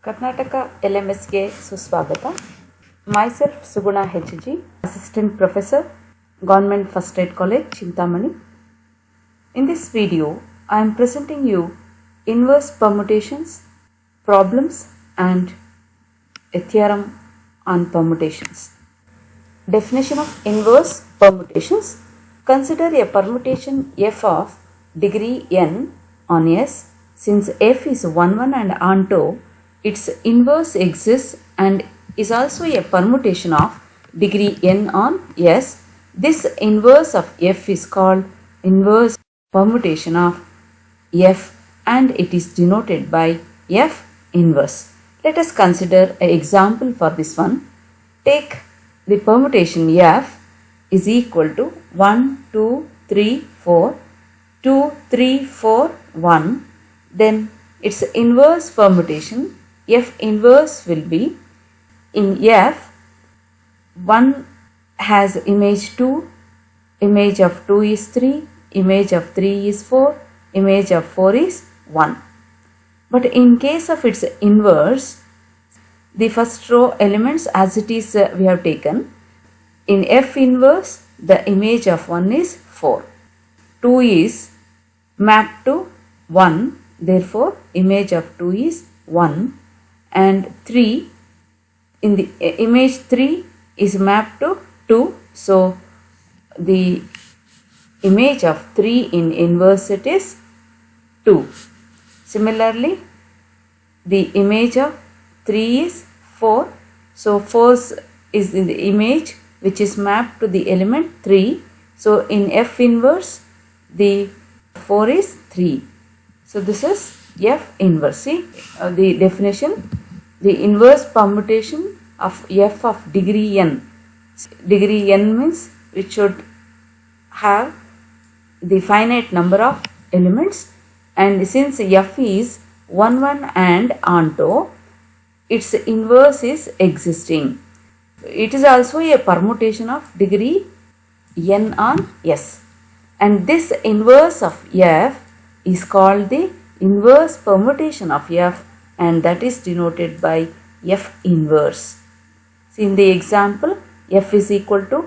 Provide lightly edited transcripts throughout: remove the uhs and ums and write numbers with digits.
ಕರ್ನಾಟಕ LMSಗೆ ಸುಸ್ವಾಗತ. Myself Suguna HG, Assistant Professor, Government First Aid College, Chintamani. In this video, I am presenting you inverse permutations, problems and a theorem on permutations. Definition of inverse permutations. Consider a permutation f of degree n on S. Since f is 1 and onto, its inverse exists and is also a permutation of degree n on S. This inverse of f is called inverse permutation of f and it is denoted by f inverse. Let us consider an example for this one. Take the permutation f is equal to 1, 2, 3, 4, 2, 3, 4, 1. Then its inverse permutation f inverse will be, in f 1 has image 2, image of 2 is 3, image of 3 is 4, image of 4 is 1. But in case of its inverse, the first row elements as it is we have taken. In f inverse, the image of 1 is 4. 2 is mapped to 1, therefore image of 2 is 1. And 3, in the image 3 is mapped to 2, so the image of 3 in inverse it is 2. Similarly, the image of 3 is 4, so 4 is in the image which is mapped to the element 3, so in f inverse the 4 is 3. So this is f inverse. See the definition. The inverse permutation of f of degree n. Degree n means which should have the finite number of elements, and since f is 1, 1 and onto, its inverse is existing. It is also a permutation of degree n on S, and this inverse of f is called the inverse permutation of f, and that is denoted by f inverse. See in the example, f is equal to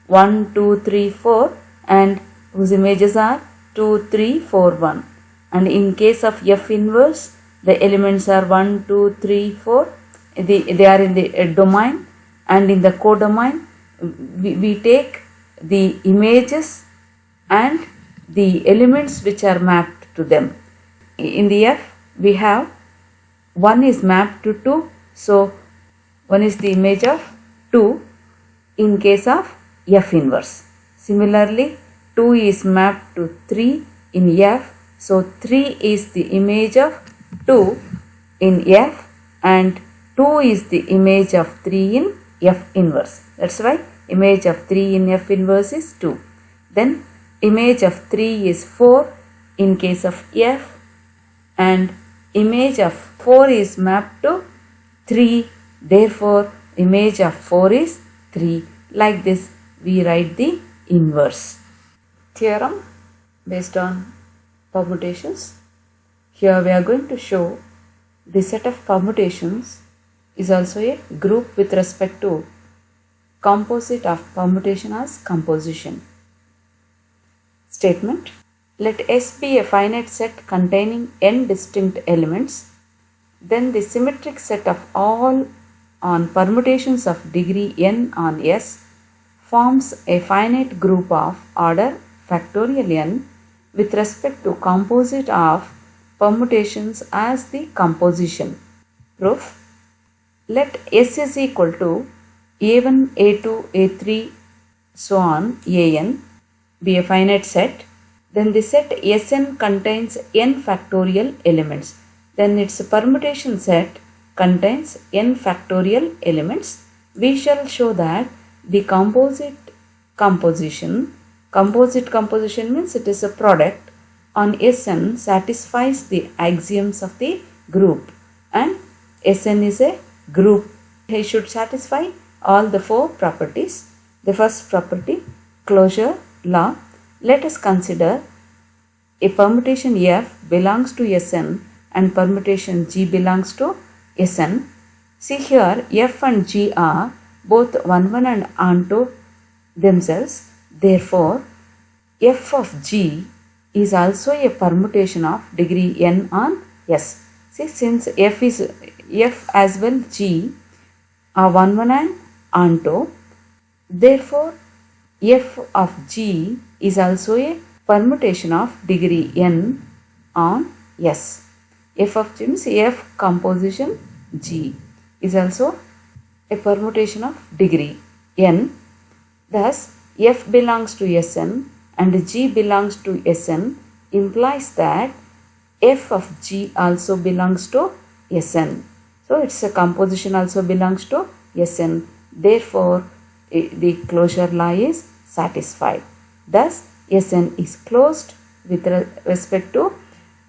1, 2, 3, 4 and whose images are 2, 3, 4, 1. And in case of f inverse, the elements are 1, 2, 3, 4. They are in the domain, and in the codomain we take the images and the elements which are mapped to them. In the f we have 1 is mapped to 2, so 1 is the image of 2 in case of f inverse. Similarly, 2 is mapped to 3 in f, so 3 is the image of 2 in f and 2 is the image of 3 in f inverse. That's why image of 3 in f inverse is 2. Then image of 3 is 4 in case of f, and image of 4 is mapped to 3, therefore image of 4 is 3. Like this we write the inverse. Theorem based on permutations. Here we are going to show the set of permutations is also a group with respect to composite of permutation as composition. Statement. Let S be a finite set containing n distinct elements, then the symmetric set of all on permutations of degree n on S forms a finite group of order factorial n with respect to composite of permutations as the composition. Proof. Let S is equal to a1, a2, a3, so on an be a finite set. Then the set Sn contains n factorial elements. Then its permutation set contains n factorial elements. We shall show that the composite composition means it is a product on Sn satisfies the axioms of the group, and Sn is a group. It should satisfy all the 4 properties. The first property, closure law. Let us consider a permutation f belongs to Sn and permutation G belongs to Sn. See here, F and G are both 1 1 and onto themselves. Therefore, F of G is also a permutation of degree n on S. See, since F as well G are 1 1 and onto, therefore F of G is also a permutation of degree n on S. F of G means F composition G is also a permutation of degree n. Thus, F belongs to Sn and G belongs to Sn implies that F of G also belongs to Sn. So, its a composition also belongs to Sn. Therefore, the closure law is satisfied. Thus, Sn is closed with respect to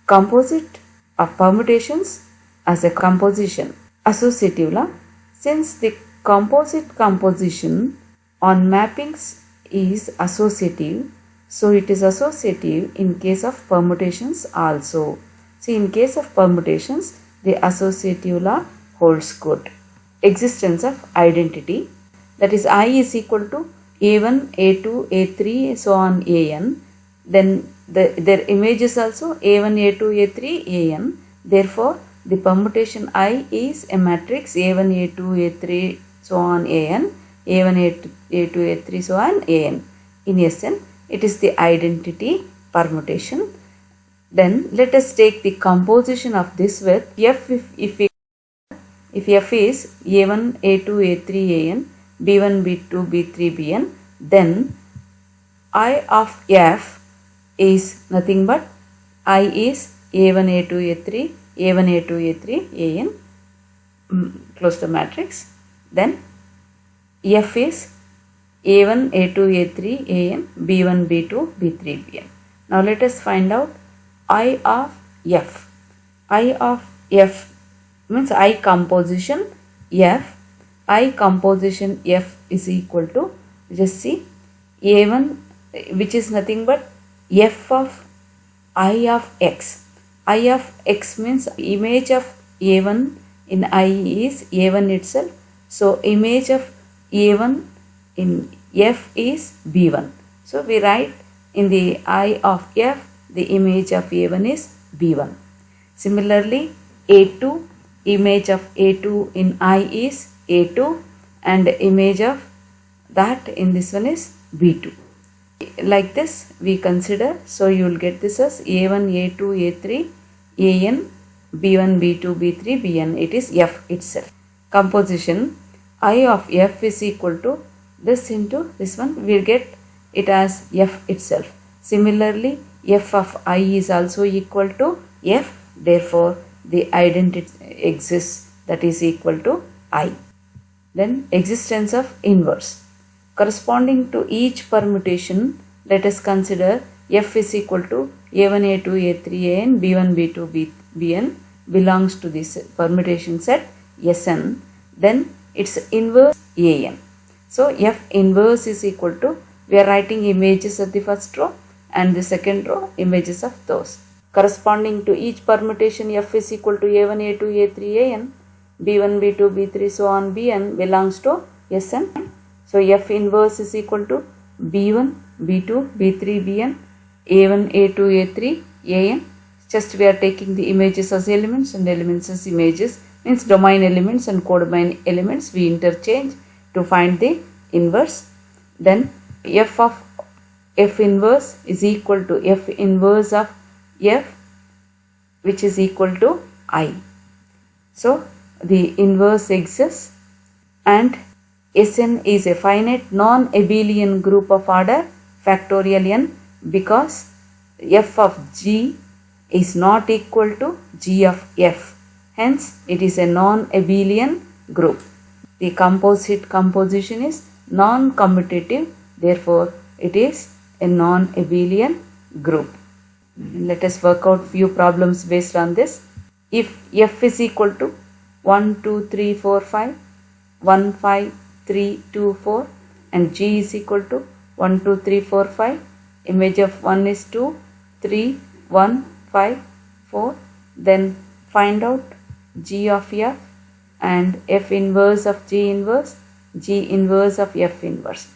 composite of permutations as a composition. Associative law. Since the composite composition on mappings is associative, so it is associative in case of permutations also. See, in case of permutations, the associative law holds good. Existence of identity, that is I is equal to A1, A2, A3, so on An. Then their image is also A1, A2, A3, An. Therefore, the permutation I is a matrix A1, A2, A3, so on An. A1, A2, A3, so on An. In Sn, it is the identity permutation. Then let us take the composition of this with F if F is A1, A2, A3, An, B1, B2, B3, Bn, then I of F is nothing but I is A1, A2, A3, A1, A2, A3, An, close the matrix. Then F is A1, A2, A3, An, B1, B2, B3, Bn. Now let us find out I of F. I of F means I composition F. I composition F is equal to, just see, A1, which is nothing but F of I of X. I of X means image of A1 in I is A1 itself. So, image of A1 in F is B1. So, we write in the I of F, the image of A1 is B1. Similarly, A2, image of A2 in I is A2 and image of that in this one is B2. Like this we consider, so you will get this as A1, A2, A3, An, B1, B2, B3, Bn. It is F itself. Composition I of F is equal to this into this one, we will get it as F itself. Similarly, F of I is also equal to F, therefore the identity exists, that is equal to I. Then existence of inverse. Corresponding to each permutation, let us consider F is equal to A1, A2, A3, An, B1, B2, Bn belongs to this permutation set Sn, then its inverse An. So F inverse is equal to, we are writing images of the first row and the second row images of those. Corresponding to each permutation, F is equal to A1, A2, A3, An, B1, B2, B3, so on Bn belongs to Sn. So F inverse is equal to B1, B2, B3, Bn, A1, A2, A3, An. Just we are taking the images as elements and elements as images, means domain elements and codomain elements we interchange to find the inverse. Then F of F inverse is equal to F inverse of F, which is equal to I. So the inverse exists and Sn is a finite non-abelian group of order factorial n because F of G is not equal to G of F. Hence, it is a non-abelian group. The composite composition is non-commutative, therefore it is a non-abelian group. Let us work out few problems based on this. If F is equal to 1, 2, 3, 4, 5, 1, 5, 3, 2, 4 and G is equal to 1, 2, 3, 4, 5, image of 1 is 2, 3, 1, 5, 4, then find out G of F and F inverse of G inverse, G inverse of F inverse.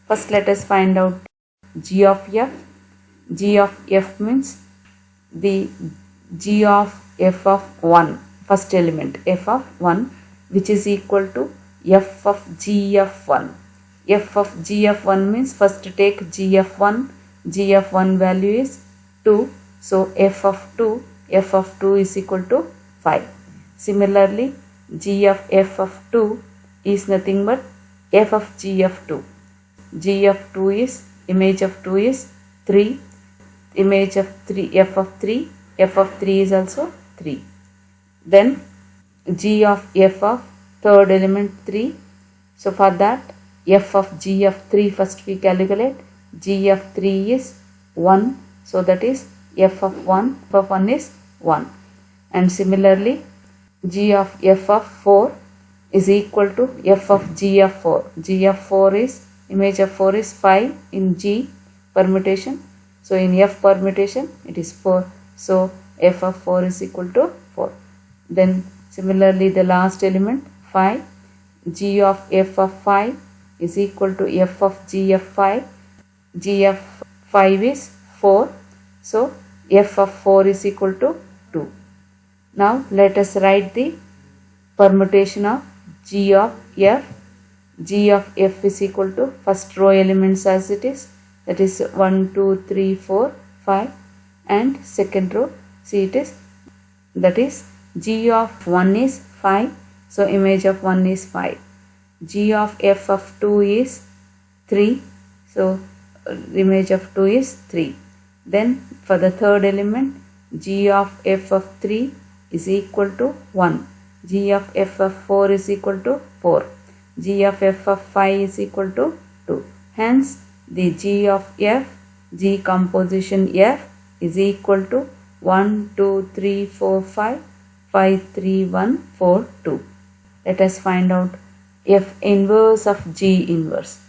First let us find out G of F. G of F means the G of F of 1, first element F of 1, which is equal to F of G of 1. F of G of 1 means first take G of 1. G of 1 value is 2. So F of 2 is equal to 5. Similarly, G of F of 2 is nothing but F of G of 2. G of 2 is, image of 2 is 3. Image of 3, F of 3 is also 3. Then G of F of third element 3. So for that, F of G of 3 first we calculate. G of 3 is 1. So that is F of 1 is 1. And similarly, G of F of 4 is equal to F of G of 4. G of 4 is, image of 4 is 5 in G permutation. So in F permutation it is 4. So F of 4 is equal to 4. Then similarly the last element 5. G of F of 5 is equal to F of G of 5. G of 5 is 4. So F of 4 is equal to 2. Now let us write the permutation of G of F. G of F is equal to first row elements as it is, that is 1, 2, 3, 4, 5, and second row, see it is, that is G of 1 is 5. So image of 1 is 5. G of F of 2 is 3. So image of 2 is 3. Then for the third element, G of F of 3 is equal to 1. G of F of 4 is equal to 4. G of F of 5 is equal to 2. Hence, the G of F, G composition F is equal to 1, 2, 3, 4, 5, 5, 3, 1, 4, 2. Let us find out F inverse of G inverse.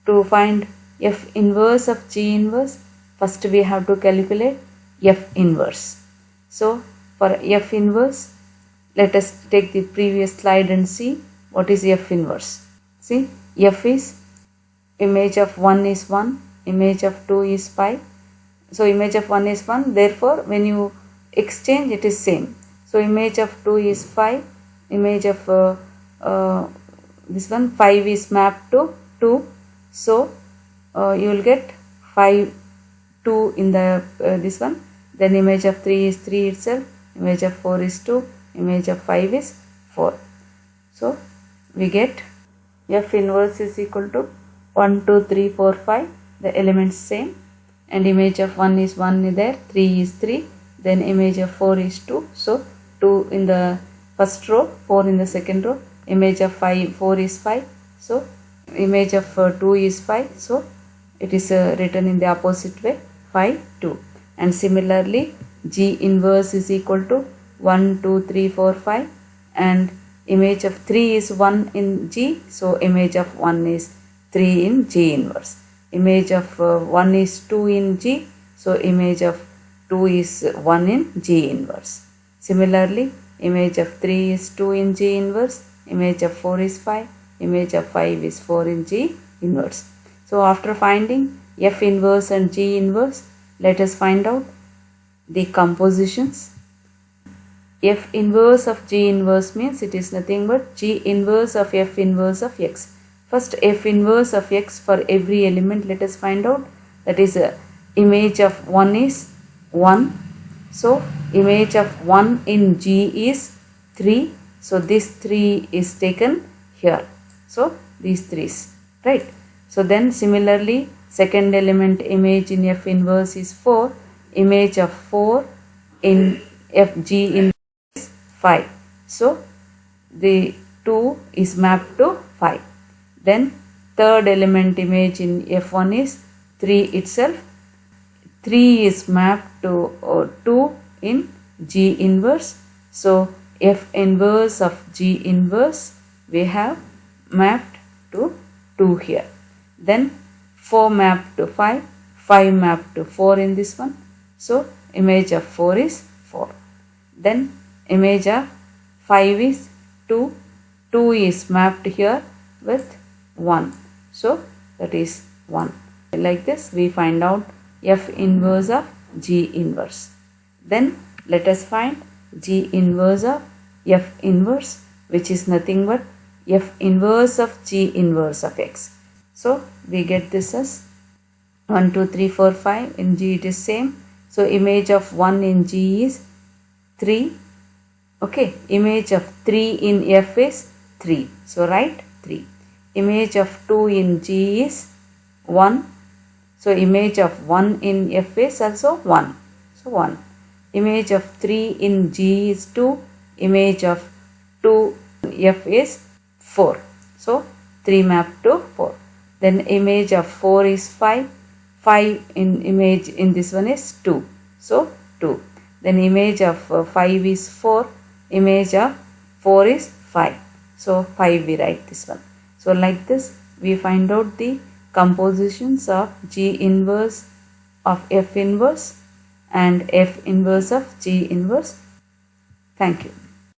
To find F inverse of G inverse, first we have to calculate F inverse. So for F inverse, let us take the previous slide and see what is F inverse. See, F is, image of 1 is 1, image of 2 is 5. So image of 1 is 1, therefore when you exchange it is same. So image of 2 is 5, image of this one 5 is mapped to 2. So you will get 5, 2 in the this one. Then image of 3 is 3 itself, image of 4 is 2, image of 5 is 4. So we get F inverse is equal to 1, 2, 3, 4, 5, the elements same, and image of 1 is 1 there, 3 is 3, then image of 4 is 2. So 2 in the first row, 4 in the second row, image of 4 is 5. So image of 2 is 5. So it is written in the opposite way, 5, 2. And similarly, G inverse is equal to 1, 2, 3, 4, 5, and image of 3 is 1 in G. So image of 1 is 3 in G inverse. Image of 1 is 2 in G. So image of 2 is 1 in G inverse. Similarly, image of 3 is 2 in G inverse. Image of 4 is 5. Image of 5 is 4 in G inverse. So after finding F inverse and G inverse, let us find out the compositions. F inverse of G inverse means it is nothing but G inverse of F inverse of X. First, F inverse of X for every element let us find out. That is image of 1 is 1. So image of 1 in G is 3. So this 3 is taken here. So these 3's, right? So then similarly, second element image in F inverse is 4. Image of 4 in G inverse is 5. So the 2 is mapped to 5. Then third element image in F1 is 3 itself. 3 is mapped to 2 in G inverse. So F inverse of G inverse we have mapped to 2 here. Then 4 mapped to 5, 5 mapped to 4 in this one. So image of 4 is 4. Then image of 5 is 2, 2 is mapped here with 1. So that is 1. Like this we find out F inverse of G inverse. Then let us find G inverse of F inverse, which is nothing but F inverse of G inverse of X. So we get this as 1, 2, 3, 4, 5. In G it is same. So image of 1 in G is 3. Okay, image of 3 in F is 3. So write 3. Image of 2 in G is 1. So image of 1 in F is also 1. So 1. Image of 3 in G is 2. Image of 2 F is 4. So 3 mapped to 4. Then image of 4 is 5. 5 in image in this one is 2. So 2. Then image of 5 is 4. Image of 4 is 5. So 5 we write this one. So like this we find out the compositions of G inverse of F inverse and F inverse of G inverse. Thank you.